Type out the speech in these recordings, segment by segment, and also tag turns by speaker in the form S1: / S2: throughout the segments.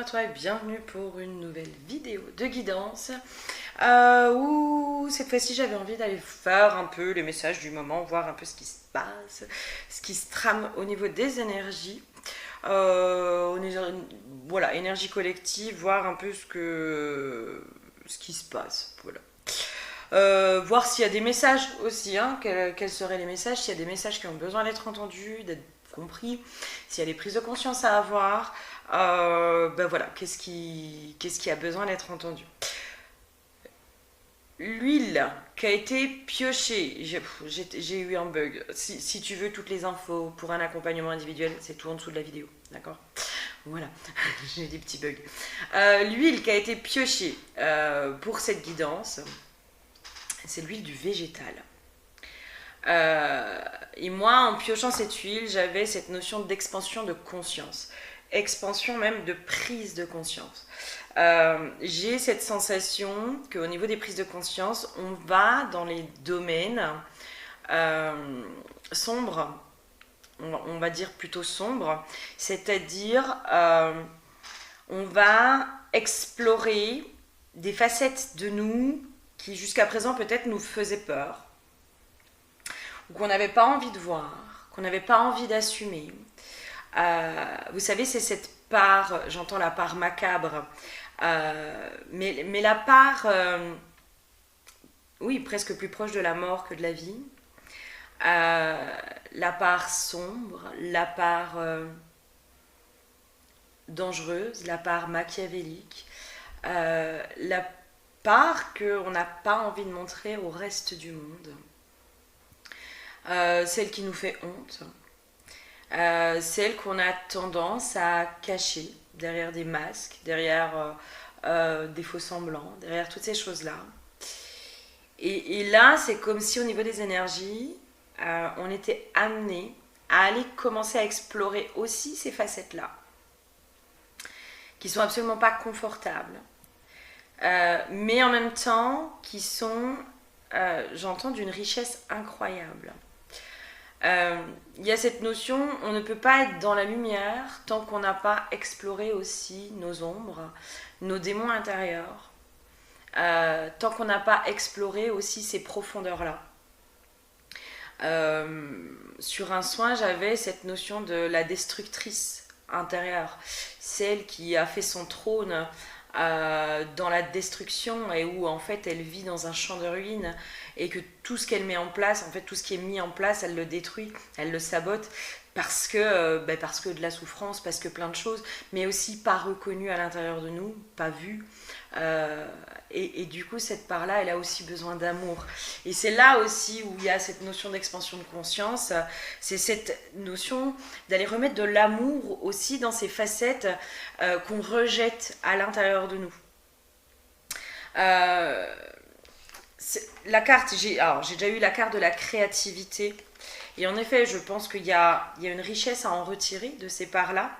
S1: toi et bienvenue pour une nouvelle vidéo de guidance où cette fois-ci j'avais envie d'aller faire un peu les messages du moment, voir un peu ce qui se passe, ce qui se trame au niveau des énergies, voilà, énergie collective, voir un peu ce qui se passe, voilà. Voir s'il y a des messages aussi, hein, quels seraient les messages, s'il y a des messages qui ont besoin d'être entendus, d'être compris, s'il y a des prises de conscience à avoir, ben voilà, qu'est-ce qui a besoin d'être entendu. L'huile qui a été piochée, j'ai eu un bug. Si tu veux toutes les infos pour un accompagnement individuel, c'est tout en dessous de la vidéo, d'accord? Voilà, j'ai des petits bugs. L'huile qui a été piochée pour cette guidance, c'est l'huile du végétal. Et moi, en piochant cette huile, j'avais cette notion d'expansion de conscience. Expansion même de prise de conscience. J'ai cette sensation qu'au niveau des prises de conscience, on va dans les domaines sombres, on va dire plutôt sombres, c'est-à-dire on va explorer des facettes de nous qui jusqu'à présent peut-être nous faisaient peur, ou qu'on n'avait pas envie de voir, qu'on n'avait pas envie d'assumer. Vous savez, c'est cette part, j'entends la part macabre, mais la part, oui, presque plus proche de la mort que de la vie. La part sombre, la part dangereuse, la part machiavélique, la part qu'on n'a pas envie de montrer au reste du monde. Celle qui nous fait honte, celle qu'on a tendance à cacher derrière des masques, derrière des faux semblants, derrière toutes ces choses-là. Et là, c'est comme si au niveau des énergies, on était amené à aller commencer à explorer aussi ces facettes-là, qui sont absolument pas confortables, mais en même temps qui sont, j'entends, d'une richesse incroyable. Il y a cette notion, on ne peut pas être dans la lumière tant qu'on n'a pas exploré aussi nos ombres, nos démons intérieurs, tant qu'on n'a pas exploré aussi ces profondeurs-là. Sur un soin, j'avais cette notion de la destructrice intérieure, celle qui a fait son trône dans la destruction et où en fait elle vit dans un champ de ruines et que tout ce qu'elle met en place, en fait tout ce qui est mis en place, elle le détruit, elle le sabote parce que de la souffrance, parce que plein de choses, mais aussi pas reconnu à l'intérieur de nous, pas vu. Et du coup, cette part-là, elle a aussi besoin d'amour. Et c'est là aussi où il y a cette notion d'expansion de conscience, c'est cette notion d'aller remettre de l'amour aussi dans ces facettes qu'on rejette à l'intérieur de nous. La carte, j'ai déjà eu la carte de la créativité. Et en effet, je pense qu'il y a une richesse à en retirer de ces parts-là.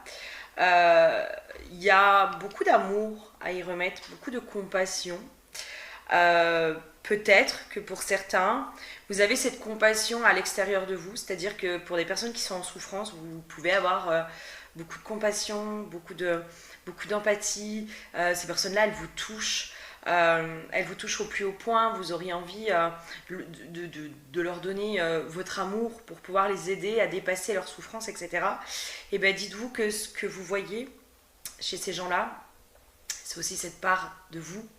S1: Il y a beaucoup d'amour à y remettre, beaucoup de compassion. Peut-être que pour certains, vous avez cette compassion à l'extérieur de vous, c'est-à-dire que pour des personnes qui sont en souffrance, vous pouvez avoir beaucoup de compassion, beaucoup d'empathie. Ces personnes-là, elles vous touchent. Elles vous touchent au plus haut point, vous auriez envie de leur donner votre amour pour pouvoir les aider à dépasser leur souffrance, etc. Et bien dites-vous que ce que vous voyez chez ces gens-là, c'est aussi cette part de vous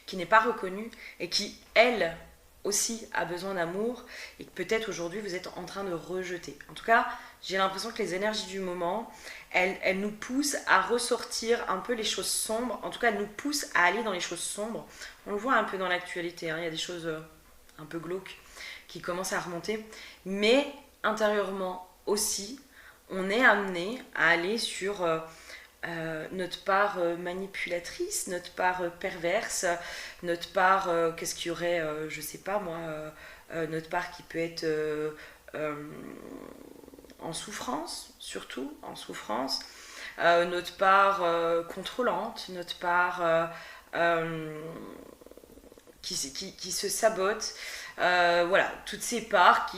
S1: qui n'est pas reconnue et qui, elle aussi, a besoin d'amour et que peut-être aujourd'hui vous êtes en train de rejeter. En tout cas, j'ai l'impression que les énergies du moment, elles nous poussent à ressortir un peu les choses sombres. En tout cas, elles nous poussent à aller dans les choses sombres. On le voit un peu dans l'actualité, hein. Il y a des choses un peu glauques qui commencent à remonter. Mais intérieurement aussi, on est amené à aller sur notre part manipulatrice, notre part perverse, notre part, qu'est-ce qu'il y aurait, je sais pas moi, notre part qui peut être en souffrance, surtout en souffrance, notre part contrôlante, notre part qui se sabote, voilà, toutes ces parts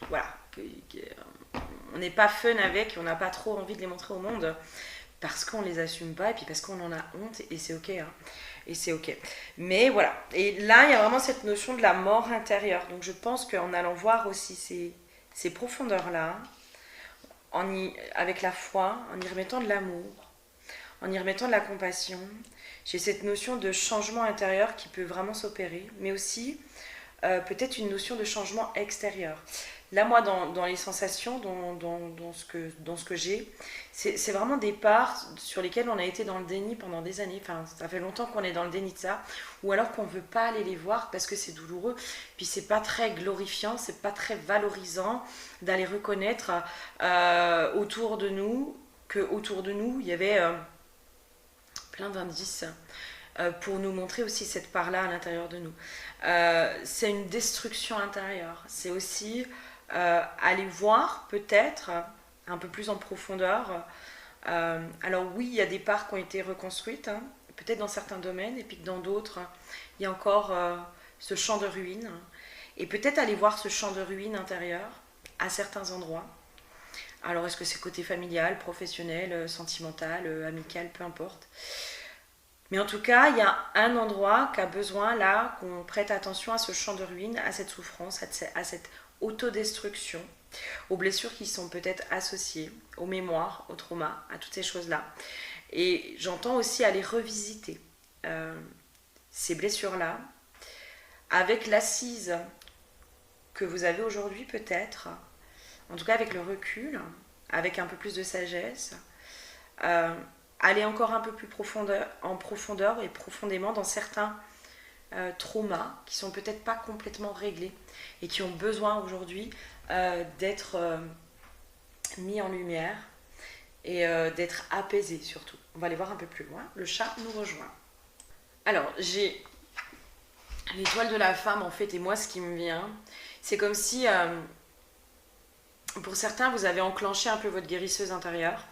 S1: voilà, on n'est pas fun avec, on n'a pas trop envie de les montrer au monde, parce qu'on les assume pas et puis parce qu'on en a honte et c'est ok, hein. Et c'est ok. Mais voilà. Et là, il y a vraiment cette notion de la mort intérieure. Donc je pense qu'en allant voir aussi ces profondeurs-là, avec la foi, en y remettant de l'amour, en y remettant de la compassion, j'ai cette notion de changement intérieur qui peut vraiment s'opérer, mais aussi peut-être une notion de changement extérieur. Là, moi, dans les sensations, dans ce que j'ai, c'est vraiment des parts sur lesquelles on a été dans le déni pendant des années. Enfin, ça fait longtemps qu'on est dans le déni de ça, ou alors qu'on ne veut pas aller les voir parce que c'est douloureux. Puis c'est pas très glorifiant, c'est pas très valorisant d'aller reconnaître autour de nous qu'autour de nous, il y avait plein d'indices pour nous montrer aussi cette part-là à l'intérieur de nous. C'est une destruction intérieure. C'est aussi aller voir peut-être un peu plus en profondeur. Alors oui, il y a des parts qui ont été reconstruites, hein, peut-être dans certains domaines, et puis que dans d'autres, il y a encore ce champ de ruines. Et peut-être aller voir ce champ de ruines intérieur à certains endroits. Alors est-ce que c'est côté familial, professionnel, sentimental, amical, peu importe. Mais en tout cas, il y a un endroit qui a besoin là qu'on prête attention à ce champ de ruines, à cette souffrance, à cette autodestruction, aux blessures qui sont peut-être associées, aux mémoires, aux traumas, à toutes ces choses-là. Et j'entends aussi aller revisiter ces blessures-là avec l'assise que vous avez aujourd'hui peut-être, en tout cas avec le recul, avec un peu plus de sagesse, aller encore un peu plus en profondeur et profondément dans certains traumas qui sont peut-être pas complètement réglés et qui ont besoin aujourd'hui d'être mis en lumière et d'être apaisés surtout. On va aller voir un peu plus loin. Le chat nous rejoint. Alors, j'ai l'étoile de la femme en fait, et moi ce qui me vient, c'est comme si pour certains vous avez enclenché un peu votre guérisseuse intérieure,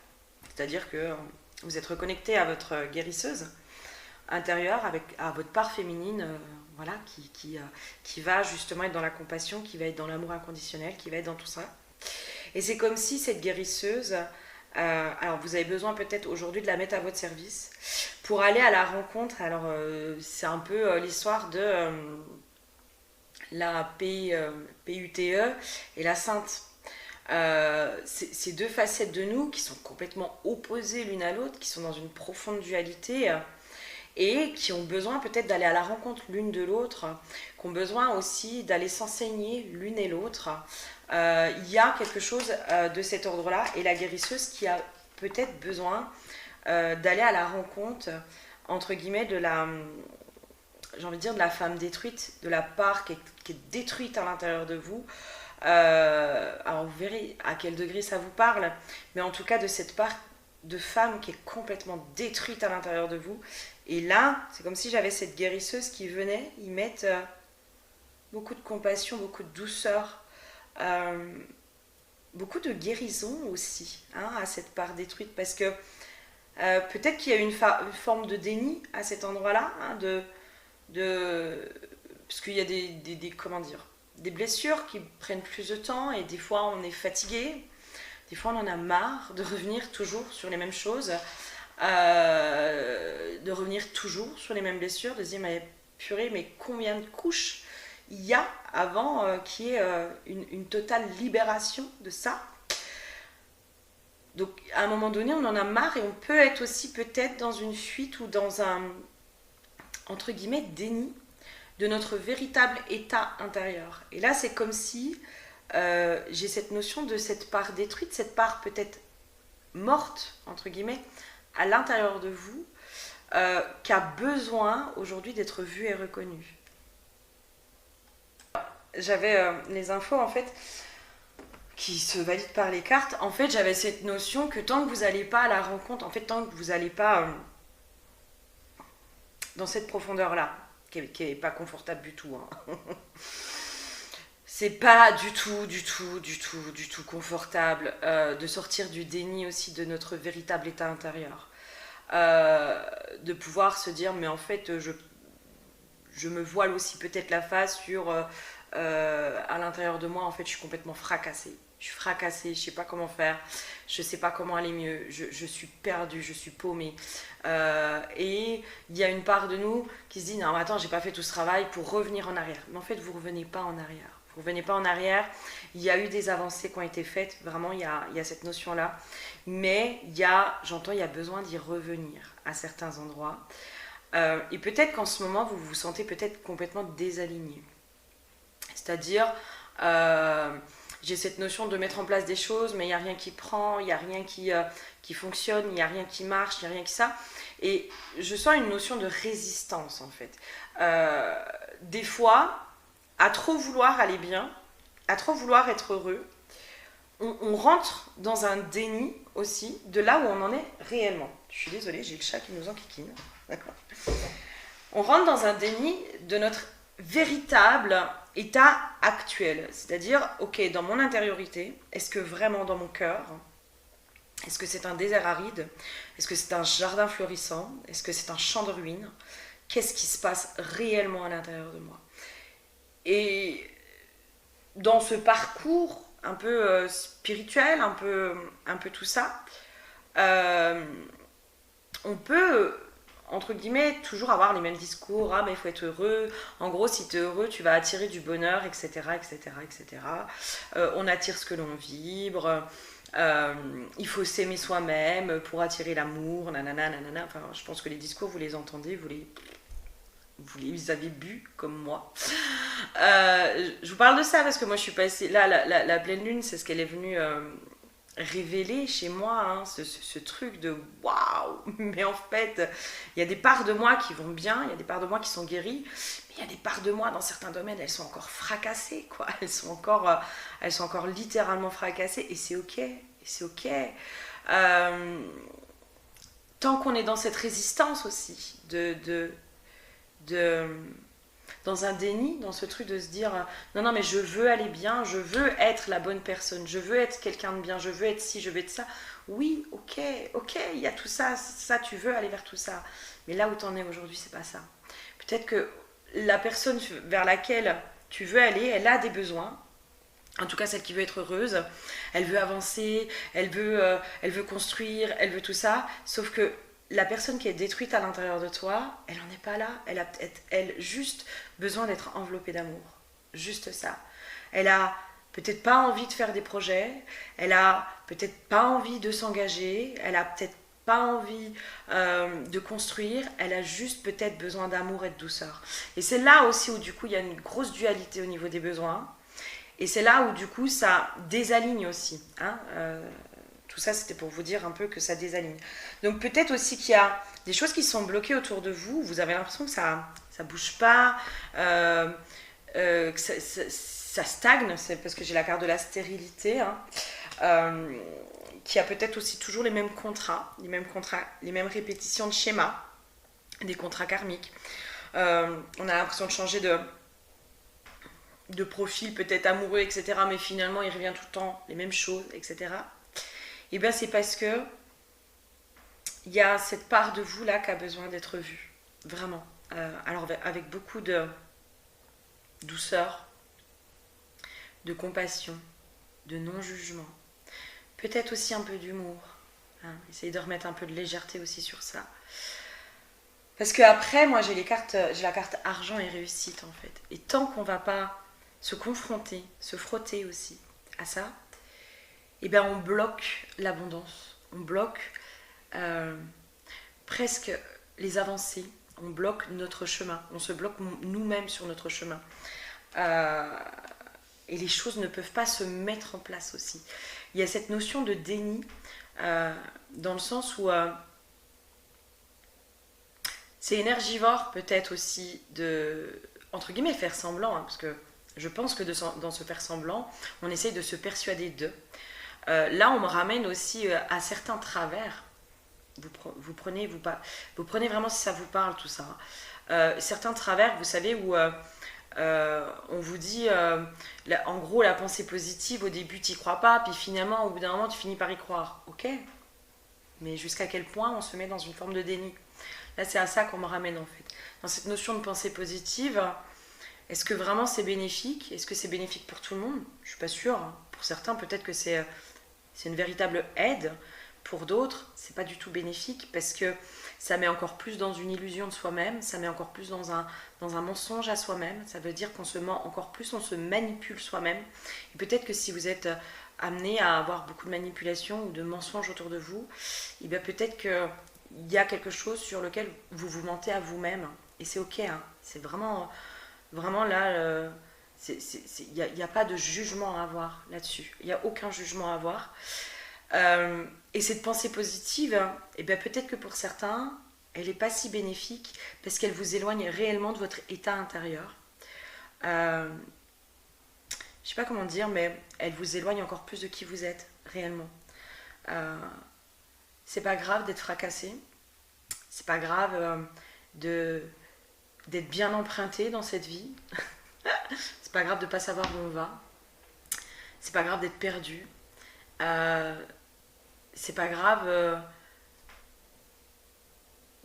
S1: c'est-à-dire que vous êtes reconnecté à votre guérisseuse intérieure, à votre part féminine, voilà, qui va justement être dans la compassion, qui va être dans l'amour inconditionnel, qui va être dans tout ça. Et c'est comme si cette guérisseuse, alors vous avez besoin peut-être aujourd'hui de la mettre à votre service pour aller à la rencontre. Alors c'est un peu l'histoire de la PUTE et la Sainte. Ces deux facettes de nous qui sont complètement opposées l'une à l'autre, qui sont dans une profonde dualité et qui ont besoin peut-être d'aller à la rencontre l'une de l'autre, qui ont besoin aussi d'aller s'enseigner l'une et l'autre. Il y a quelque chose de cet ordre-là, et la guérisseuse qui a peut-être besoin d'aller à la rencontre, entre guillemets, de la, j'ai envie de dire, de la femme détruite, de la part qui est détruite à l'intérieur de vous. Alors vous verrez à quel degré ça vous parle, mais en tout cas de cette part de femme qui est complètement détruite à l'intérieur de vous. Et là, c'est comme si j'avais cette guérisseuse qui venait y mettre beaucoup de compassion, beaucoup de douceur, beaucoup de guérison aussi, hein, à cette part détruite, parce que peut-être qu'il y a une forme de déni à cet endroit-là, hein, parce qu'il y a comment dire, des blessures qui prennent plus de temps, et des fois on est fatigué, des fois on en a marre de revenir toujours sur les mêmes choses, de revenir toujours sur les mêmes blessures, de se dire mais purée, mais combien de couches il y a avant qu'il y ait une totale libération de ça. Donc à un moment donné on en a marre, et on peut être aussi peut-être dans une fuite ou dans un, entre guillemets, déni de notre véritable état intérieur. Et là c'est comme si j'ai cette notion de cette part détruite, cette part peut-être morte, entre guillemets, à l'intérieur de vous, qui a besoin aujourd'hui d'être vue et reconnue. J'avais les infos en fait qui se valident par les cartes. En fait, j'avais cette notion que tant que vous n'allez pas à la rencontre, en fait, tant que vous n'allez pas dans cette profondeur-là, qui n'est pas confortable du tout, hein. C'est pas du tout confortable de sortir du déni aussi de notre véritable état intérieur. De pouvoir se dire, mais en fait, je me voile aussi peut-être la face sur à l'intérieur de moi, en fait, je suis complètement fracassée. je suis fracassée, je sais pas comment faire, je sais pas comment aller mieux, je suis perdue, je suis paumée. Et il y a une part de nous qui se dit non, mais attends, j'ai pas fait tout ce travail pour revenir en arrière. Mais en fait, vous revenez pas en arrière. Vous revenez pas en arrière. Il y a eu des avancées qui ont été faites, vraiment, il y a cette notion-là. Mais j'entends, il y a besoin d'y revenir à certains endroits. Et peut-être qu'en ce moment, vous vous sentez peut-être complètement désaligné. C'est-à-dire, j'ai cette notion de mettre en place des choses, mais il n'y a rien qui prend, il n'y a rien qui fonctionne, il n'y a rien qui marche, il n'y a rien qui ça. Et je sens une notion de résistance, en fait. Des fois, à trop vouloir aller bien, à trop vouloir être heureux, on rentre dans un déni aussi de là où on en est réellement. Je suis désolée, j'ai le chat qui nous enquiquine. D'accord. On rentre dans un déni de notre véritable état actuel. C'est-à-dire, ok, dans mon intériorité, est-ce que vraiment dans mon cœur, est-ce que c'est un désert aride? Est-ce que c'est un jardin florissant? Est-ce que c'est un champ de ruines? Qu'est-ce qui se passe réellement à l'intérieur de moi? Et dans ce parcours un peu spirituel, un peu tout ça, on peut, entre guillemets, toujours avoir les mêmes discours. Ah, mais il faut être heureux. En gros, si tu es heureux, tu vas attirer du bonheur, etc. etc., etc. On attire ce que l'on vibre. Il faut s'aimer soi-même pour attirer l'amour. Nanana, nanana. Enfin, je pense que les discours, vous les entendez, vous les avez bu comme moi. Je vous parle de ça parce que moi, je suis passée... Là, la pleine lune, c'est ce qu'elle est venue... révéler chez moi, hein, ce truc de waouh, mais en fait il y a des parts de moi qui vont bien, il y a des parts de moi qui sont guéries, mais il y a des parts de moi dans certains domaines, elles sont encore fracassées, quoi. Elles sont encore littéralement fracassées, et c'est ok, tant qu'on est dans cette résistance aussi dans un déni, dans ce truc de se dire non, mais je veux aller bien, je veux être la bonne personne, je veux être quelqu'un de bien, je veux être ci, je veux être ça. Oui, ok, il y a tout ça, tu veux aller vers tout ça. Mais là où tu en es aujourd'hui, c'est pas ça. Peut-être que la personne vers laquelle tu veux aller, elle a des besoins. En tout cas, celle qui veut être heureuse, elle veut avancer, elle veut construire, elle veut tout ça. Sauf que la personne qui est détruite à l'intérieur de toi, elle n'en est pas là. Elle a peut-être, juste besoin d'être enveloppée d'amour. Juste ça. Elle a peut-être pas envie de faire des projets. Elle a peut-être pas envie de s'engager. Elle a peut-être pas envie de construire. Elle a juste peut-être besoin d'amour et de douceur. Et c'est là aussi où du coup, il y a une grosse dualité au niveau des besoins. Et c'est là où du coup, ça désaligne aussi. Hein, tout ça, c'était pour vous dire un peu que ça désaligne. Donc peut-être aussi qu'il y a des choses qui sont bloquées autour de vous. Vous avez l'impression que ça bouge pas, que ça stagne. C'est parce que j'ai la carte de la stérilité, hein, qui a peut-être aussi toujours les mêmes contrats, les mêmes répétitions de schémas, des contrats karmiques. On a l'impression de changer de profil, peut-être amoureux, etc. Mais finalement, il revient tout le temps les mêmes choses, etc. Et bien c'est parce que il y a cette part de vous là qui a besoin d'être vue, vraiment. Alors avec beaucoup de douceur, de compassion, de non-jugement, peut-être aussi un peu d'humour. Hein, essayez de remettre un peu de légèreté aussi sur ça. Parce que après, moi j'ai la carte argent et réussite en fait. Et tant qu'on va pas se confronter, se frotter aussi à ça, eh bien on bloque l'abondance, on bloque presque les avancées, on bloque notre chemin, on se bloque nous-mêmes sur notre chemin. Et les choses ne peuvent pas se mettre en place aussi. Il y a cette notion de déni, dans le sens où c'est énergivore peut-être aussi de, entre guillemets, faire semblant, hein, parce que je pense que dans ce faire semblant, on essaye de se persuader d'eux. Là, on me ramène aussi à certains travers. Vous prenez vraiment si ça vous parle, tout ça. Certains travers, vous savez, où on vous dit, en gros, la pensée positive, au début, tu n'y crois pas, puis finalement, au bout d'un moment, tu finis par y croire. Ok, mais jusqu'à quel point on se met dans une forme de déni? Là, c'est à ça qu'on me ramène, en fait. Dans cette notion de pensée positive, est-ce que vraiment c'est bénéfique? Est-ce que c'est bénéfique pour tout le monde? Je ne suis pas sûre. pour certains, peut-être que c'est une véritable aide. Pour d'autres, c'est pas du tout bénéfique parce que ça met encore plus dans une illusion de soi-même, ça met encore plus dans un mensonge à soi-même. Ça veut dire qu'on se ment encore plus, on se manipule soi-même. Et peut-être que si vous êtes amené à avoir beaucoup de manipulation ou de mensonges autour de vous, et bien peut-être qu'il y a quelque chose sur lequel vous vous mentez à vous-même. Et c'est ok, hein. C'est vraiment, vraiment là, il n'y a pas de jugement à avoir là-dessus. Il n'y a aucun jugement à avoir. Et cette pensée positive, eh bien peut-être que pour certains, elle n'est pas si bénéfique parce qu'elle vous éloigne réellement de votre état intérieur. Je ne sais pas comment dire, mais elle vous éloigne encore plus de qui vous êtes réellement. C'est pas grave d'être fracassé, c'est pas grave d'être bien emprunté dans cette vie, c'est pas grave de ne pas savoir où on va, c'est pas grave d'être perdu. C'est pas grave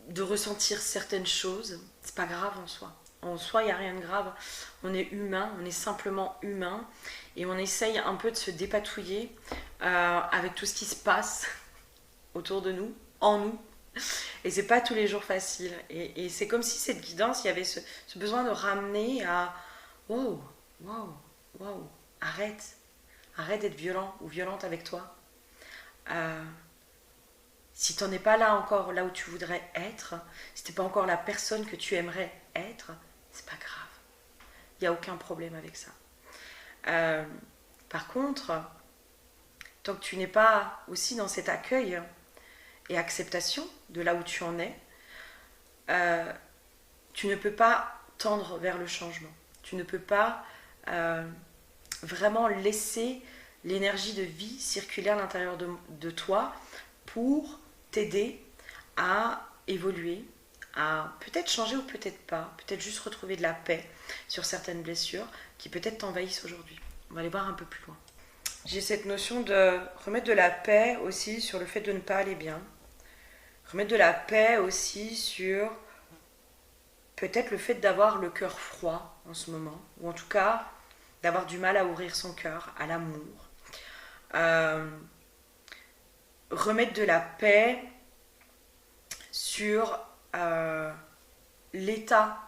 S1: de ressentir certaines choses, c'est pas grave en soi. En soi, il n'y a rien de grave. On est humain, on est simplement humain et on essaye un peu de se dépatouiller avec tout ce qui se passe autour de nous, en nous. Et c'est pas tous les jours facile. Et c'est comme si cette guidance, il y avait ce besoin de ramener à wow, wow, wow, arrête d'être violent ou violente avec toi. Si t'en es pas là encore, là où tu voudrais être, si t'es pas encore la personne que tu aimerais être, c'est pas grave. Il n'y a aucun problème avec ça. Par contre, tant que tu n'es pas aussi dans cet accueil et acceptation de là où tu en es, tu ne peux pas tendre vers le changement. Tu ne peux pas vraiment laisser l'énergie de vie circuler à l'intérieur de toi pour t'aider à évoluer, à peut-être changer ou peut-être pas, peut-être juste retrouver de la paix sur certaines blessures qui peut-être t'envahissent aujourd'hui. On va aller voir un peu plus loin. J'ai cette notion de remettre de la paix aussi sur le fait de ne pas aller bien, remettre de la paix aussi sur peut-être le fait d'avoir le cœur froid en ce moment, ou en tout cas d'avoir du mal à ouvrir son cœur à l'amour. Remettre de la paix sur l'état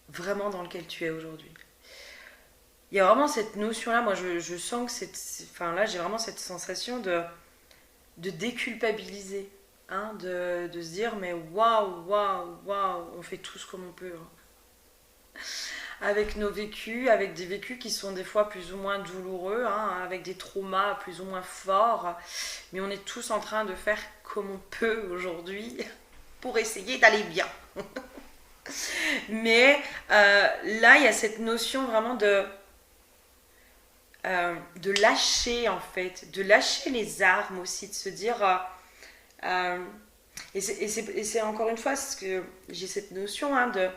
S1: vraiment dans lequel tu es aujourd'hui. Il y a vraiment cette notion-là, moi je sens que là j'ai vraiment cette sensation de déculpabiliser, hein, de se dire mais waouh, on fait tous comme on peut. Hein. Avec nos vécus, avec des vécus qui sont des fois plus ou moins douloureux, hein, avec des traumas plus ou moins forts, mais on est tous en train de faire comme on peut aujourd'hui pour essayer d'aller bien. Mais là, il y a cette notion vraiment de lâcher en fait, de lâcher les armes aussi, de se dire... et c'est encore une fois, parce que j'ai cette notion hein, de...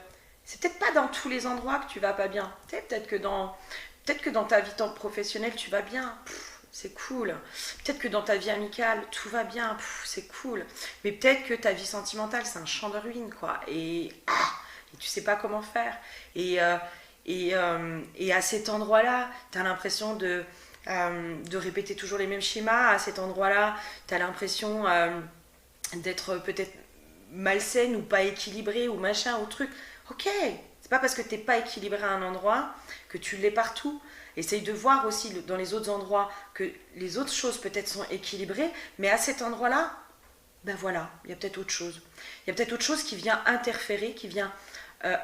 S1: C'est peut-être pas dans tous les endroits que tu vas pas bien. Peut-être que dans ta vie professionnelle, tu vas bien. C'est cool. Peut-être que dans ta vie amicale, tout va bien. C'est cool. Mais peut-être que ta vie sentimentale, c'est un champ de ruines, quoi. Et tu sais pas comment faire. Et à cet endroit-là, tu as l'impression de répéter toujours les mêmes schémas. À cet endroit-là, tu as l'impression d'être peut-être malsaine ou pas équilibrée ou machin ou truc. Ok, c'est pas parce que t'es pas équilibré à un endroit que tu l'es partout. Essaye de voir aussi dans les autres endroits que les autres choses peut-être sont équilibrées, mais à cet endroit-là, ben voilà, il y a peut-être autre chose. Il y a peut-être autre chose qui vient interférer, qui vient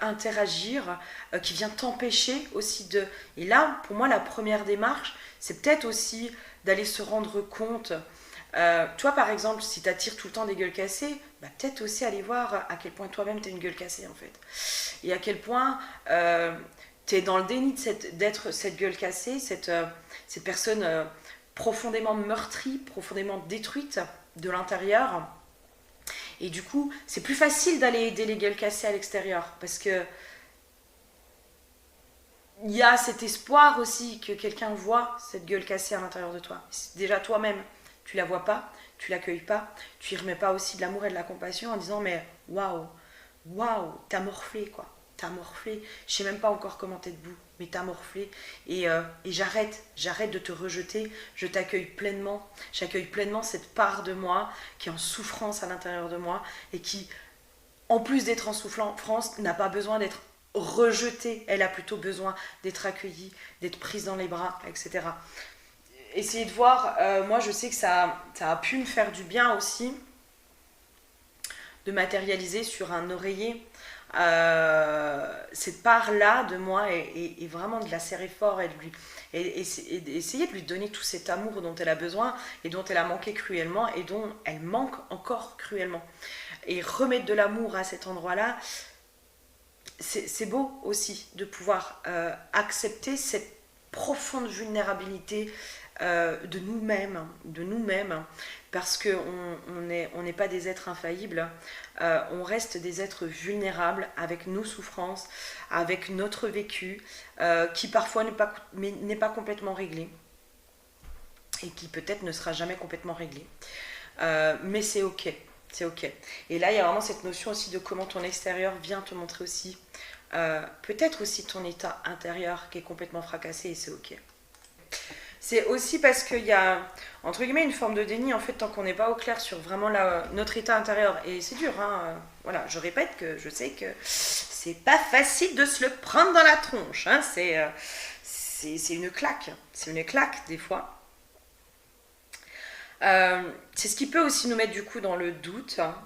S1: interagir, qui vient t'empêcher aussi de... Et là, pour moi, la première démarche, c'est peut-être aussi d'aller se rendre compte... toi par exemple, si tu attires tout le temps des gueules cassées, bah, peut-être aussi aller voir à quel point toi-même tu as une gueule cassée en fait. Et à quel point tu es dans le déni d'être cette gueule cassée, cette personne profondément meurtrie, profondément détruite de l'intérieur. Et du coup, c'est plus facile d'aller aider les gueules cassées à l'extérieur parce que il y a cet espoir aussi que quelqu'un voit cette gueule cassée à l'intérieur de toi. Déjà toi-même, tu la vois pas, tu l'accueilles pas, tu y remets pas aussi de l'amour et de la compassion en disant mais waouh, t'as morflé quoi. t'as morflé, je sais même pas encore comment t'es debout, mais t'as morflé, et j'arrête de te rejeter, je t'accueille pleinement, j'accueille pleinement cette part de moi qui est en souffrance à l'intérieur de moi, et qui, en plus d'être en souffrance, n'a pas besoin d'être rejetée, elle a plutôt besoin d'être accueillie, d'être prise dans les bras, etc. Essayez de voir, moi je sais que ça a pu me faire du bien aussi, de matérialiser sur un oreiller cette part-là de moi et vraiment de la serrer fort et essayer de lui donner tout cet amour dont elle a besoin et dont elle a manqué cruellement et dont elle manque encore cruellement. Et remettre de l'amour à cet endroit-là, c'est beau aussi de pouvoir accepter cette profonde vulnérabilité de nous-mêmes, parce qu'on n'est pas des êtres infaillibles, on reste des êtres vulnérables avec nos souffrances, avec notre vécu, qui parfois n'est pas complètement réglé, et qui peut-être ne sera jamais complètement réglé. Mais c'est ok. C'est ok. Et là, il y a vraiment cette notion aussi de comment ton extérieur vient te montrer aussi, peut-être aussi ton état intérieur qui est complètement fracassé, et c'est ok. C'est aussi parce qu'il y a, entre guillemets, une forme de déni, en fait, tant qu'on n'est pas au clair sur vraiment notre état intérieur. Et c'est dur, hein. Voilà, je répète que je sais que c'est pas facile de se le prendre dans la tronche, hein. C'est une claque. C'est une claque, des fois. C'est ce qui peut aussi nous mettre du coup dans le doute, hein,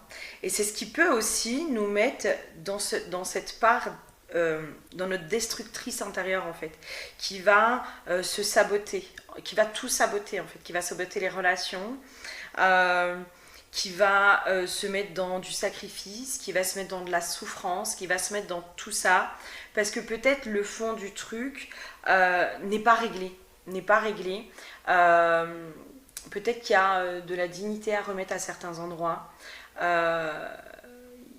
S1: et c'est ce qui peut aussi nous mettre dans cette part, dans notre destructrice intérieure en fait, qui va se saboter, qui va tout saboter en fait, qui va saboter les relations, qui va se mettre dans du sacrifice, qui va se mettre dans de la souffrance, qui va se mettre dans tout ça, parce que peut-être le fond du truc n'est pas réglé, peut-être qu'il y a de la dignité à remettre à certains endroits.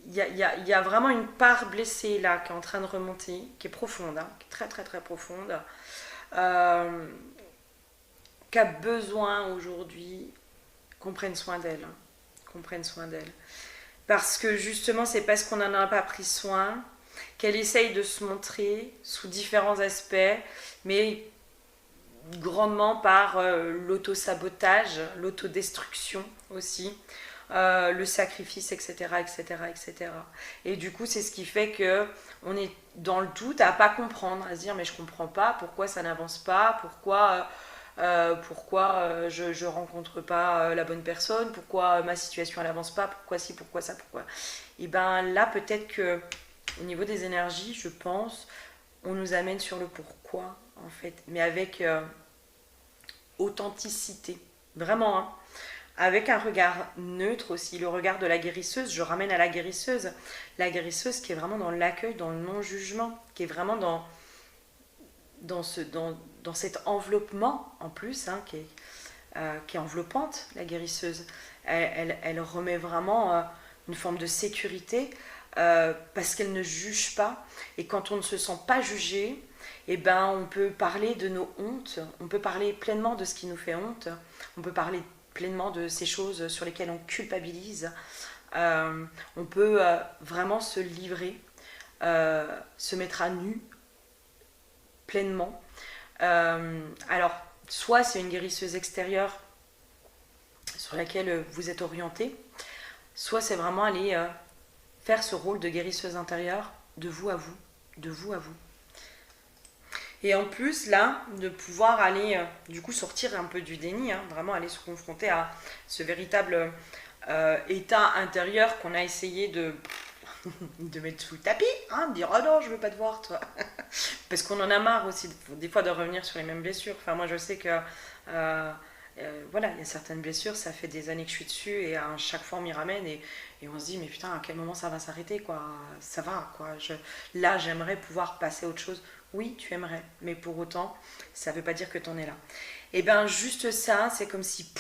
S1: Il y a vraiment une part blessée là qui est en train de remonter, qui est profonde, hein, qui est très très très profonde, qui a besoin aujourd'hui qu'on prenne soin d'elle. Parce que justement, c'est parce qu'on n'en a pas pris soin qu'elle essaye de se montrer sous différents aspects, mais grandement par l'auto-sabotage, l'autodestruction aussi, le sacrifice, etc., etc., etc. Et du coup, c'est ce qui fait que on est dans le doute, à pas comprendre, à se dire mais je comprends pas pourquoi ça n'avance pas, pourquoi je rencontre pas la bonne personne, pourquoi ma situation elle avance pas, pourquoi ci, pourquoi ça, pourquoi. Et ben là, peut-être que au niveau des énergies, je pense, on nous amène sur le pourquoi en fait, mais avec authenticité, vraiment, hein. Avec un regard neutre aussi, le regard de la guérisseuse. Je ramène à la guérisseuse qui est vraiment dans l'accueil, dans le non-jugement, qui est vraiment dans cet enveloppement en plus, hein, qui est enveloppante, la guérisseuse. Elle remet vraiment une forme de sécurité, parce qu'elle ne juge pas, et quand on ne se sent pas jugé, eh ben, on peut parler de nos hontes, on peut parler pleinement de ce qui nous fait honte, on peut parler pleinement de ces choses sur lesquelles on culpabilise, on peut vraiment se livrer, se mettre à nu pleinement. Alors, soit c'est une guérisseuse extérieure sur laquelle vous êtes orienté, soit c'est vraiment aller faire ce rôle de guérisseuse intérieure de vous à vous, de vous à vous. Et en plus, là, de pouvoir aller, du coup, sortir un peu du déni, hein, vraiment aller se confronter à ce véritable état intérieur qu'on a essayé de mettre sous le tapis, hein, de dire « Oh non, je veux pas te voir, toi !» Parce qu'on en a marre aussi, des fois, de revenir sur les mêmes blessures. Enfin, moi, je sais que, voilà, il y a certaines blessures, ça fait des années que je suis dessus, et à chaque fois, on m'y ramène, et on se dit « Mais putain, à quel moment ça va s'arrêter, quoi ? Ça va, quoi. Là, j'aimerais pouvoir passer à autre chose. » Oui, tu aimerais, mais pour autant, ça ne veut pas dire que tu en es là. Et bien, juste ça, c'est comme si,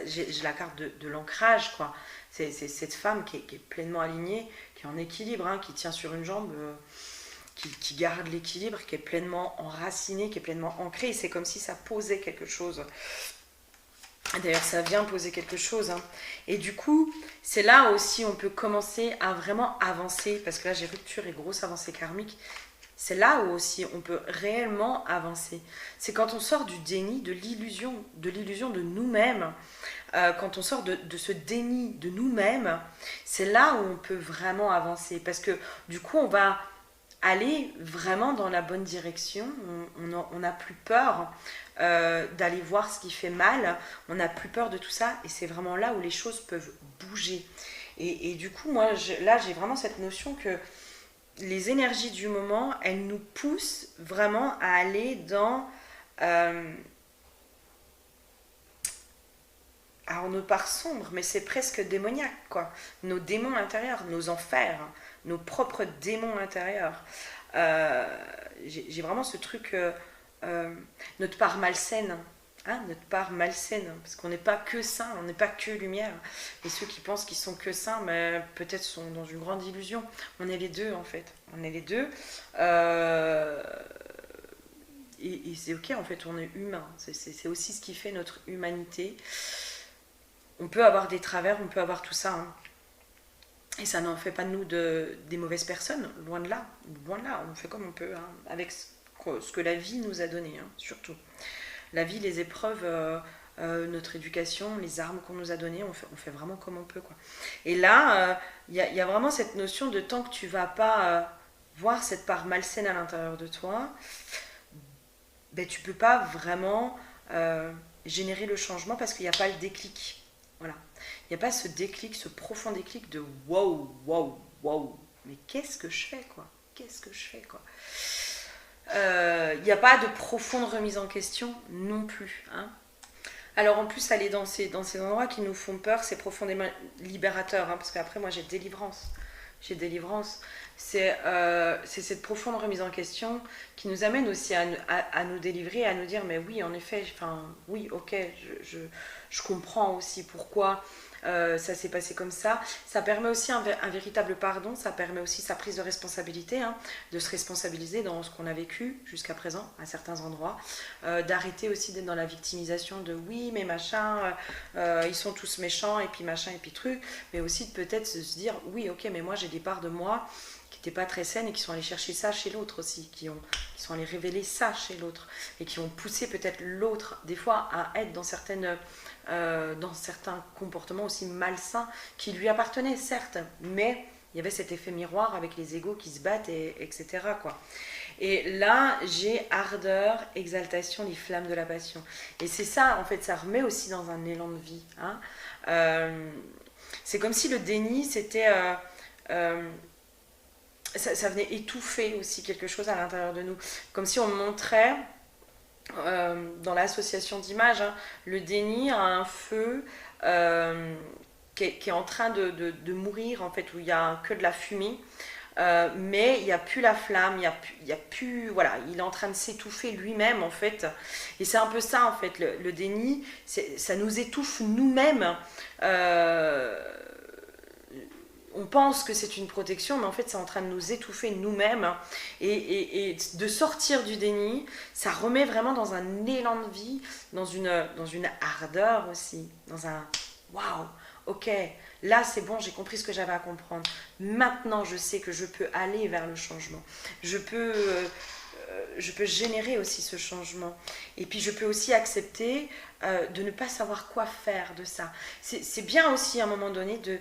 S1: j'ai la carte de l'ancrage, quoi. C'est cette femme qui est pleinement alignée, qui est en équilibre, hein, qui tient sur une jambe, qui garde l'équilibre, qui est pleinement enracinée, qui est pleinement ancrée. Et c'est comme si ça posait quelque chose D'ailleurs, ça vient poser quelque chose, hein. Et du coup, c'est là aussi on peut commencer à vraiment avancer, parce que là j'ai rupture et grosse avancée karmique. C'est là où aussi on peut réellement avancer. C'est quand on sort du déni, de l'illusion de nous-mêmes, quand on sort de ce déni de nous-mêmes, c'est là où on peut vraiment avancer. Parce que du coup, on va aller vraiment dans la bonne direction. On n'a plus peur d'aller voir ce qui fait mal. On n'a plus peur de tout ça. Et c'est vraiment là où les choses peuvent bouger. Et du coup, moi, là, j'ai vraiment cette notion que les énergies du moment, elles nous poussent vraiment à aller dans... alors, nos parts sombres, mais c'est presque démoniaque, quoi. Nos démons intérieurs, nos enfers, nos propres démons intérieurs. Euh, j'ai vraiment ce truc, notre part malsaine, hein, notre part malsaine, parce qu'on n'est pas que saint, on n'est pas que lumière. Et ceux qui pensent qu'ils sont que saints, mais peut-être sont dans une grande illusion. On est les deux, en fait. On est les deux. Et c'est ok, en fait, on est humain. C'est aussi ce qui fait notre humanité. On peut avoir des travers, on peut avoir tout ça, hein. Et ça n'en fait pas de nous des mauvaises personnes, loin de là. Loin de là, on fait comme on peut, hein, avec ce que la vie nous a donné, hein, surtout. La vie, les épreuves, notre éducation, les armes qu'on nous a données, on fait vraiment comme on peut, quoi. Et là, y a vraiment cette notion de tant que tu vas pas voir cette part malsaine à l'intérieur de toi, ben, tu peux pas vraiment générer le changement parce qu'il n'y a pas le déclic. Voilà. Il n'y a pas ce déclic, ce profond déclic de wow, wow, wow. Mais qu'est-ce que je fais, quoi? Qu'est-ce que je fais, quoi? Il n'y a pas de profonde remise en question non plus, hein. Alors en plus, aller dans ces endroits qui nous font peur, c'est profondément libérateur, hein, parce qu'après, moi, j'ai délivrance. J'ai délivrance. C'est cette profonde remise en question qui nous amène aussi à nous délivrer, à nous dire, mais oui, en effet, enfin, oui, ok, je comprends aussi pourquoi ça s'est passé comme ça. Ça permet aussi un véritable pardon, ça permet aussi sa prise de responsabilité, hein, de se responsabiliser dans ce qu'on a vécu jusqu'à présent à certains endroits, d'arrêter aussi d'être dans la victimisation de oui mais machin, ils sont tous méchants et puis machin et puis truc, mais aussi de peut-être se dire oui ok mais moi j'ai des parts de moi qui n'étaient pas très saines et qui sont allées chercher ça chez l'autre aussi, qui sont allées révéler ça chez l'autre et qui ont poussé peut-être l'autre des fois à être dans certains comportements aussi malsains qui lui appartenaient, certes, mais il y avait cet effet miroir avec les égos qui se battent, etc., quoi. Et là, j'ai ardeur, exaltation, les flammes de la passion. Et c'est ça, en fait, ça remet aussi dans un élan de vie, hein. C'est comme si le déni, c'était... ça venait étouffer aussi quelque chose à l'intérieur de nous. Comme si on montrait... dans l'association d'images, hein, le déni a un feu qui est en train de mourir, en fait, où il n'y a que de la fumée, mais il n'y a plus la flamme, il y a plus, voilà, il est en train de s'étouffer lui-même, en fait. Et c'est un peu ça, en fait, le déni, ça nous étouffe nous-mêmes. On pense que c'est une protection, mais en fait, c'est en train de nous étouffer nous-mêmes. Et de sortir du déni, ça remet vraiment dans un élan de vie, dans une ardeur aussi, dans un waouh, ok, là c'est bon, j'ai compris ce que j'avais à comprendre. Maintenant, je sais que je peux aller vers le changement. Je peux générer aussi ce changement. Et puis, je peux aussi accepter de ne pas savoir quoi faire de ça. C'est bien aussi, à un moment donné, de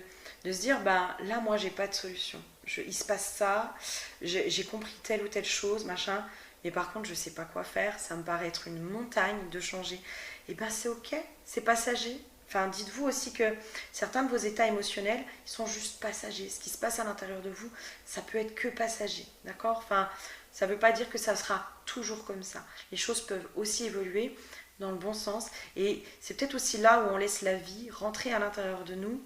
S1: se dire, bah, là, moi, j'ai pas de solution. Il se passe ça, j'ai compris telle ou telle chose, machin, mais par contre, je sais pas quoi faire, ça me paraît être une montagne de changer. Et ben, c'est ok, c'est passager. Enfin, dites-vous aussi que certains de vos états émotionnels, ils sont juste passagers. Ce qui se passe à l'intérieur de vous, ça peut être que passager, d'accord? Enfin, ça veut pas dire que ça sera toujours comme ça. Les choses peuvent aussi évoluer dans le bon sens. Et c'est peut-être aussi là où on laisse la vie rentrer à l'intérieur de nous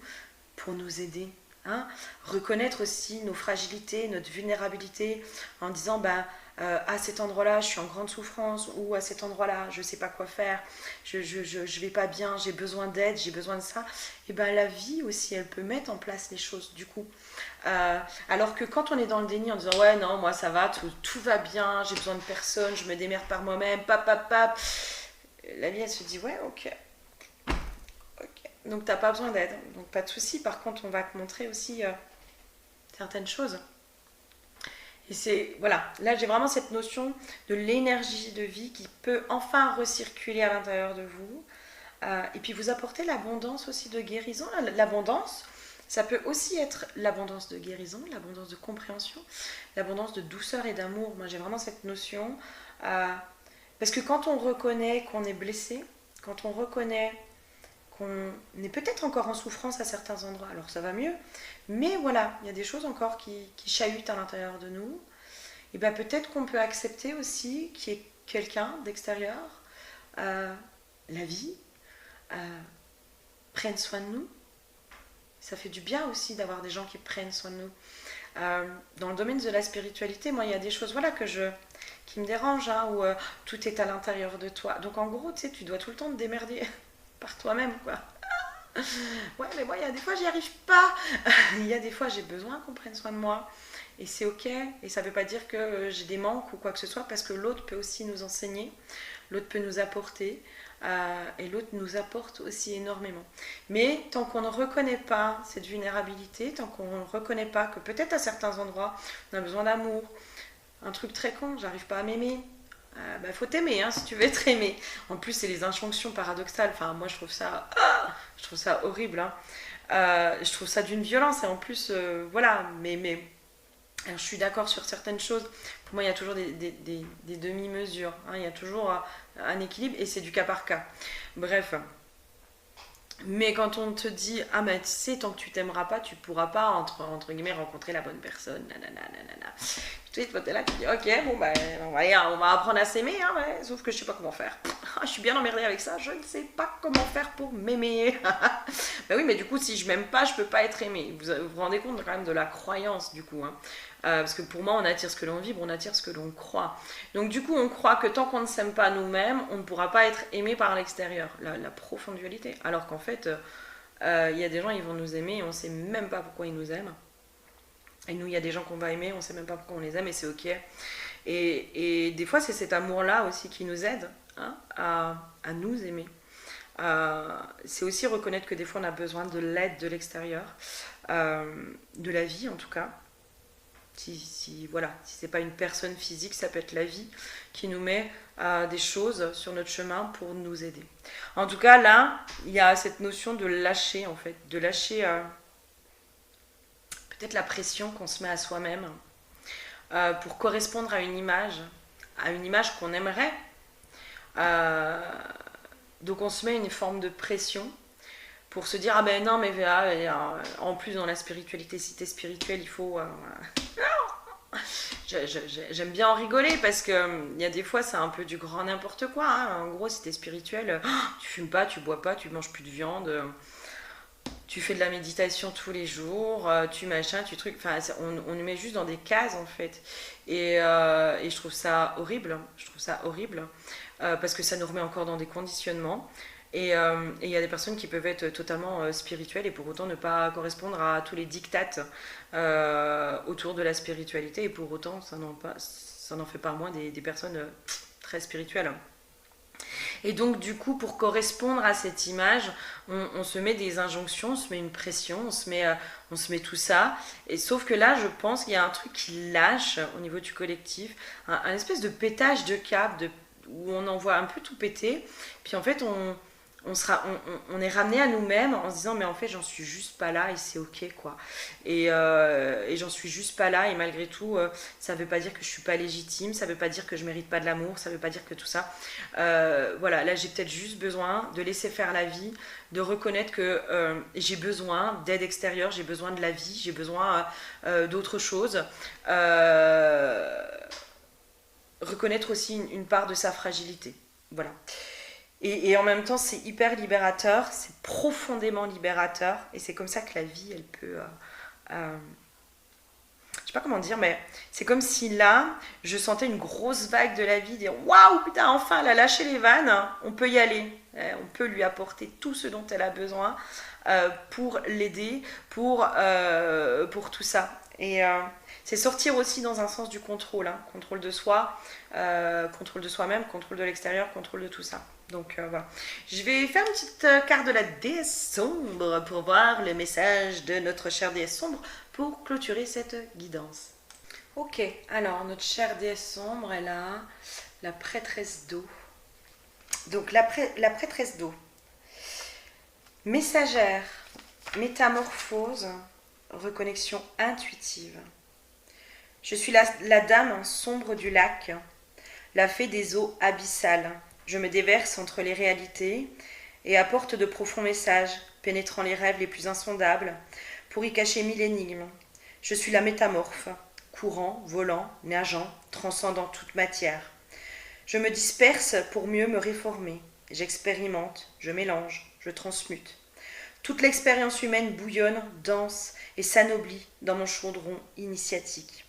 S1: pour nous aider, hein. Reconnaître aussi nos fragilités, notre vulnérabilité en disant bah, à cet endroit-là je suis en grande souffrance ou à cet endroit-là je ne sais pas quoi faire, je vais pas bien, j'ai besoin d'aide, j'ai besoin de ça. Et ben la vie aussi elle peut mettre en place les choses du coup. Alors que quand on est dans le déni en disant ouais non moi ça va, tout va bien, j'ai besoin de personne, je me démerde par moi-même, pap, la vie elle se dit ouais ok. donc t'as pas besoin d'aide, donc pas de souci. Par contre, on va te montrer aussi certaines choses. Et c'est, voilà, là j'ai vraiment cette notion de l'énergie de vie qui peut enfin recirculer à l'intérieur de vous. Et puis vous apporter l'abondance aussi de guérison. L'abondance, ça peut aussi être l'abondance de guérison, l'abondance de compréhension, l'abondance de douceur et d'amour. Moi j'ai vraiment cette notion. Parce que quand on reconnaît qu'on est blessé, quand on reconnaît qu'on est peut-être encore en souffrance à certains endroits, alors ça va mieux, mais voilà, il y a des choses encore qui chahutent à l'intérieur de nous, et bien peut-être qu'on peut accepter aussi qu'il y ait quelqu'un d'extérieur, la vie, prenne soin de nous. Ça fait du bien aussi d'avoir des gens qui prennent soin de nous. Dans le domaine de la spiritualité, moi il y a des choses voilà, qui me dérangent, hein, où tout est à l'intérieur de toi. Donc en gros, tu sais, tu dois tout le temps te démerder par toi-même, quoi. Ouais, mais moi, il y a des fois, j'y arrive pas. Il y a des fois, j'ai besoin qu'on prenne soin de moi. Et c'est ok. Et ça veut pas dire que j'ai des manques ou quoi que ce soit, parce que l'autre peut aussi nous enseigner. L'autre peut nous apporter. Et l'autre nous apporte aussi énormément. Mais tant qu'on ne reconnaît pas cette vulnérabilité, tant qu'on ne reconnaît pas que peut-être à certains endroits, on a besoin d'amour, un truc très con, j'arrive pas à m'aimer. Faut t'aimer hein, si tu veux être aimé. En plus, c'est les injonctions paradoxales. Enfin, moi, je trouve ça horrible. Hein. Je trouve ça d'une violence. Et en plus, voilà. Mais alors, je suis d'accord sur certaines choses. Pour moi, il y a toujours des demi-mesures. Hein. Il y a toujours un équilibre et c'est du cas par cas. Bref. Mais quand on te dit, ah mais tu sais, tant que tu t'aimeras pas, tu pourras pas, entre guillemets, rencontrer la bonne personne, nanana, nanana. Tout de suite, t'es là, tu dis, ok, bon, on va apprendre à s'aimer, hein, ouais, sauf que je sais pas comment faire. Je suis bien emmerdée avec ça, je ne sais pas comment faire pour m'aimer. Ben oui, mais du coup, si je m'aime pas, je peux pas être aimée. Vous vous rendez compte quand même de la croyance, du coup, hein. Parce que pour moi, on attire ce que l'on vibre, on attire ce que l'on croit. Donc du coup, on croit que tant qu'on ne s'aime pas nous-mêmes, on ne pourra pas être aimé par l'extérieur. La profonde dualité. Alors qu'en fait, y a des gens, ils vont nous aimer et on ne sait même pas pourquoi ils nous aiment. Et nous, il y a des gens qu'on va aimer, on ne sait même pas pourquoi on les aime et c'est ok. Et des fois, c'est cet amour-là aussi qui nous aide, hein, à nous aimer. C'est aussi reconnaître que des fois, on a besoin de l'aide de l'extérieur, de la vie en tout cas. Si c'est pas une personne physique, ça peut être la vie qui nous met des choses sur notre chemin pour nous aider. En tout cas, là, il y a cette notion de lâcher, en fait, de lâcher peut-être la pression qu'on se met à soi-même pour correspondre à une image qu'on aimerait. Donc on se met une forme de pression pour se dire, ah ben non, mais en plus dans la spiritualité, si t'es spirituel, il faut... J'aime bien en rigoler parce que il y a des fois c'est un peu du grand n'importe quoi, hein. En gros, si t'es spirituel, tu fumes pas, tu bois pas, tu manges plus de viande, tu fais de la méditation tous les jours, tu machin, tu truc, enfin on nous met juste dans des cases en fait. Et je trouve ça horrible, parce que ça nous remet encore dans des conditionnements. Et il y a des personnes qui peuvent être totalement spirituelles et pour autant ne pas correspondre à tous les dictates autour de la spiritualité, et pour autant ça n'en fait pas moins des personnes très spirituelles. Et donc du coup, pour correspondre à cette image, on se met des injonctions, on se met une pression, on se met tout ça. Et sauf que là, je pense qu'il y a un truc qui lâche au niveau du collectif, un espèce de pétage de câble, où on envoie un peu tout péter. Puis en fait, on est ramené à nous-mêmes en se disant mais en fait j'en suis juste pas là et c'est ok quoi, et j'en suis juste pas là, et malgré tout ça veut pas dire que je suis pas légitime, ça veut pas dire que je mérite pas de l'amour, ça veut pas dire que tout ça, voilà, là j'ai peut-être juste besoin de laisser faire la vie, de reconnaître que j'ai besoin d'aide extérieure, j'ai besoin de la vie, j'ai besoin d'autre chose, reconnaître aussi une part de sa fragilité, voilà. Et en même temps, c'est hyper libérateur, c'est profondément libérateur, et c'est comme ça que la vie, elle peut... je sais pas comment dire, mais c'est comme si là, je sentais une grosse vague de la vie, dire waouh, putain, enfin, elle a lâché les vannes, on peut y aller, on peut lui apporter tout ce dont elle a besoin pour l'aider, pour tout ça. Et c'est sortir aussi dans un sens du contrôle, hein, contrôle de soi, contrôle de soi-même, contrôle de l'extérieur, contrôle de tout ça. Donc voilà. Je vais faire une petite carte de la déesse sombre pour voir le message de notre chère déesse sombre pour clôturer cette guidance. Ok, alors notre chère déesse sombre, elle a la prêtresse d'eau. Donc la prêtresse d'eau. Messagère, métamorphose, reconnexion intuitive. Je suis la dame sombre du lac, la fée des eaux abyssales. Je me déverse entre les réalités et apporte de profonds messages, pénétrant les rêves les plus insondables, pour y cacher mille énigmes. Je suis la métamorphe, courant, volant, nageant, transcendant toute matière. Je me disperse pour mieux me réformer. J'expérimente, je mélange, je transmute. Toute l'expérience humaine bouillonne, danse et s'anoblit dans mon chaudron initiatique.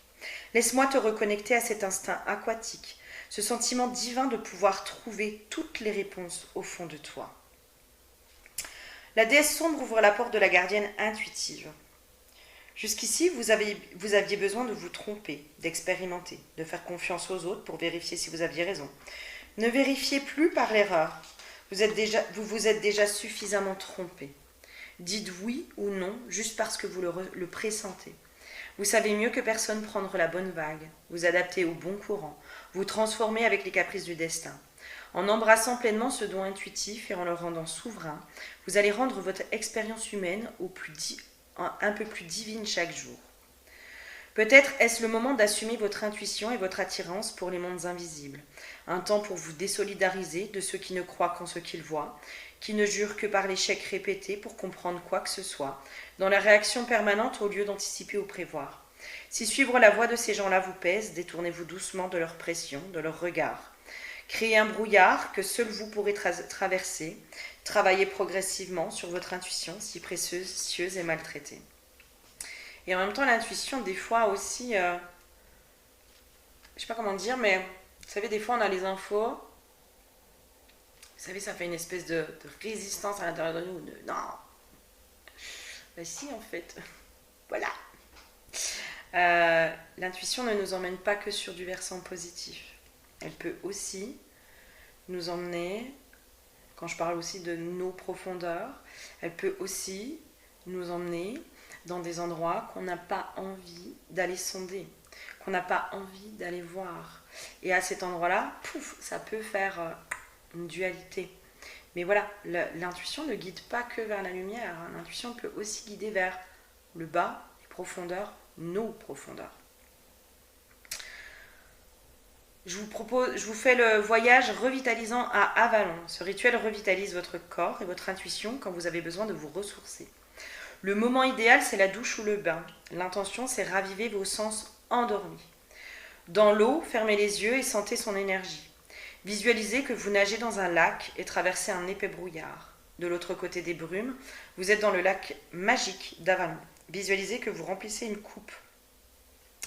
S1: Laisse-moi te reconnecter à cet instinct aquatique, ce sentiment divin de pouvoir trouver toutes les réponses au fond de toi. La déesse sombre ouvre la porte de la gardienne intuitive. Jusqu'ici, vous aviez besoin de vous tromper, d'expérimenter, de faire confiance aux autres pour vérifier si vous aviez raison. Ne vérifiez plus par l'erreur. Vous vous êtes déjà suffisamment trompé. Dites oui ou non juste parce que vous le pressentez. Vous savez mieux que personne prendre la bonne vague, vous adapter au bon courant, vous transformer avec les caprices du destin. En embrassant pleinement ce don intuitif et en le rendant souverain, vous allez rendre votre expérience humaine un peu plus divine chaque jour. Peut-être est-ce le moment d'assumer votre intuition et votre attirance pour les mondes invisibles. Un temps pour vous désolidariser de ceux qui ne croient qu'en ce qu'ils voient, qui ne jurent que par l'échec répété pour comprendre quoi que ce soit, dans la réaction permanente au lieu d'anticiper ou prévoir. Si suivre la voie de ces gens-là vous pèse, détournez-vous doucement de leur pression, de leur regard. Créez un brouillard que seul vous pourrez traverser. Travaillez progressivement sur votre intuition, si précieuse et maltraitée. Et en même temps, l'intuition, des fois aussi, je sais pas comment dire, mais vous savez, des fois, on a les infos. Vous savez, ça fait une espèce de résistance à l'intérieur de nous. Non. Ben si, en fait. Voilà. L'intuition ne nous emmène pas que sur du versant positif. Elle peut aussi nous emmener, quand je parle aussi de nos profondeurs, elle peut aussi nous emmener dans des endroits qu'on n'a pas envie d'aller sonder, qu'on n'a pas envie d'aller voir. Et à cet endroit-là, pouf, ça peut faire une dualité. Mais voilà, l'intuition ne guide pas que vers la lumière. L'intuition peut aussi guider vers le bas, les profondeurs, nos profondeurs. Je vous fais le voyage revitalisant à Avalon. Ce rituel revitalise votre corps et votre intuition quand vous avez besoin de vous ressourcer. Le moment idéal, c'est la douche ou le bain. L'intention, c'est raviver vos sens endormis. Dans l'eau, fermez les yeux et sentez son énergie. Visualisez que vous nagez dans un lac et traversez un épais brouillard. De l'autre côté des brumes, vous êtes dans le lac magique d'Avalon. Visualisez que vous remplissez une coupe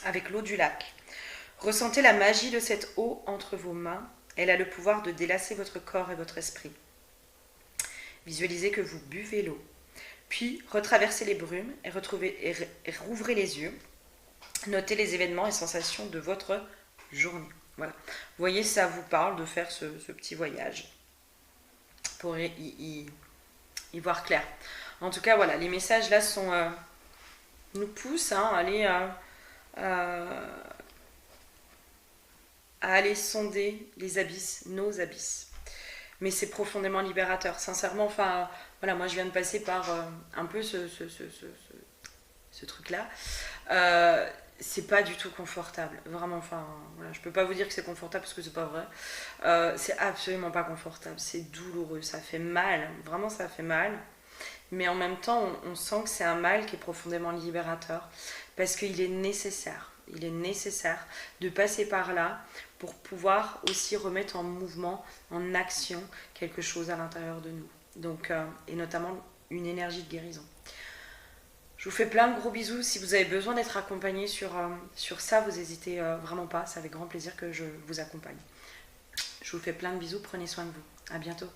S1: avec l'eau du lac. Ressentez la magie de cette eau entre vos mains. Elle a le pouvoir de délasser votre corps et votre esprit. Visualisez que vous buvez l'eau. Puis, retraversez les brumes et rouvrez les yeux. Notez les événements et sensations de votre journée. Voilà. Vous voyez, ça vous parle de faire ce petit voyage pour y voir clair. En tout cas, voilà, les messages là nous poussent à aller sonder les abysses, nos abysses. Mais c'est profondément libérateur. Sincèrement, voilà, moi je viens de passer par un peu ce truc-là. C'est pas du tout confortable. Vraiment, voilà, je peux pas vous dire que c'est confortable parce que c'est pas vrai. C'est absolument pas confortable. C'est douloureux, ça fait mal. Vraiment, ça fait mal. Mais en même temps, on sent que c'est un mal qui est profondément libérateur parce qu'il est nécessaire. Il est nécessaire de passer par là pour pouvoir aussi remettre en mouvement, en action, quelque chose à l'intérieur de nous. Donc, et notamment une énergie de guérison. Je vous fais plein de gros bisous. Si vous avez besoin d'être accompagné sur ça, vous n'hésitez vraiment pas. C'est avec grand plaisir que je vous accompagne. Je vous fais plein de bisous. Prenez soin de vous. À bientôt.